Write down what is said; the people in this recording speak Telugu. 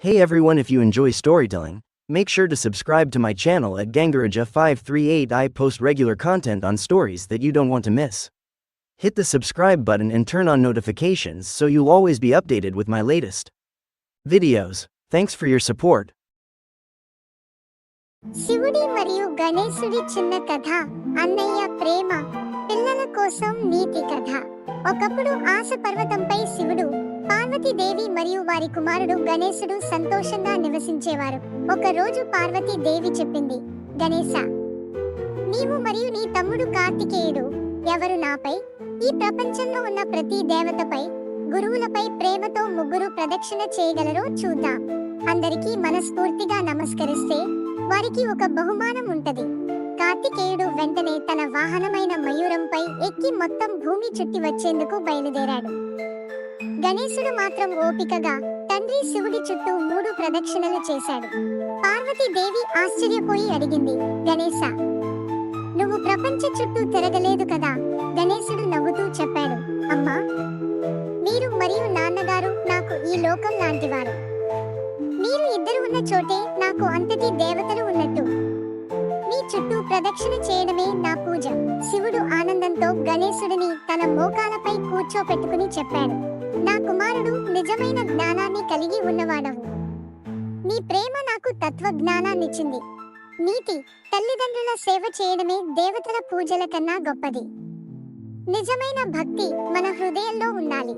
Hey everyone, if you enjoy storytelling, make sure to subscribe to my channel at Gangaraja538. I post regular content on stories that you don't want to miss. Hit the subscribe button and turn on notifications so you'll always be updated with my latest videos. Thanks for your support. శివుడి మరియు గణేశుడి చిన్న కథ. అన్నయ్య ప్రేమ. పిల్లల కోసం నీతి కథ. ఒకప్పుడు ఆశ పర్వతంపై శివుడు, పార్వతీదేవి మరియు వారి కుమారుడు గణేశుడు సంతోషంగా నివసించేవారు. ఒక రోజు పార్వతీదేవి చెప్పింది, గణేశ, నీవు మరియు నీ తమ్ముడు కార్తికేయుడు ఎవరు నాపై, ఈ ప్రపంచంలో ఉన్న ప్రతి దేవతపై, గురువులపై ప్రేమతో ముగ్గురు ప్రదక్షిణ చేయగలరో చూద్దాం. అందరికీ మనస్ఫూర్తిగా నమస్కరిస్తే వారికి ఒక బహుమానం ఉంటది. కార్తికేయుడు వెంటనే తన వాహనమైన మయూరంపై ఎక్కి మొత్తం భూమి చుట్టి వచ్చేందుకు బయలుదేరాడు. గణేశుడు మాత్రం ఓపికగా తండ్రి శివుడి చుట్టూ 3 ప్రదక్షిణలు చేశాడు. పార్వతీదేవి ఆశ్చర్యపోయి అడిగింది, గణేశ, నువ్వు ప్రపంచ చుట్టూ తిరగలేదు కదా? గణేశుడు నవ్వుతూ చెప్పాడు, అమ్మా, మీరు మరియు నాన్నగారు నాకు ఈ లోకం లాంటివారు. మీరు ఇద్దరు ఉన్న చోటే నాకు అంతటి దేవతలు ఉన్నట్టు. మీ చుట్టూ ప్రదక్షిణ చేయడమే నా పూజ. శివుడు ఆనందంతో గణేశుడిని తన మోకాలపై కూర్చోపెట్టుకుని చెప్పాడు, నా కుమారుడు నిజమైన జ్ఞానాన్ని కలిగి ఉన్నవాడవు. నీ ప్రేమ నాకు తత్వ జ్ఞానాన్నిచ్చింది. నీతి, తల్లిదండ్రుల సేవ చేయడమే దేవతల పూజల కన్నా గొప్పది. నిజమైన భక్తి మన హృదయంలో ఉండాలి.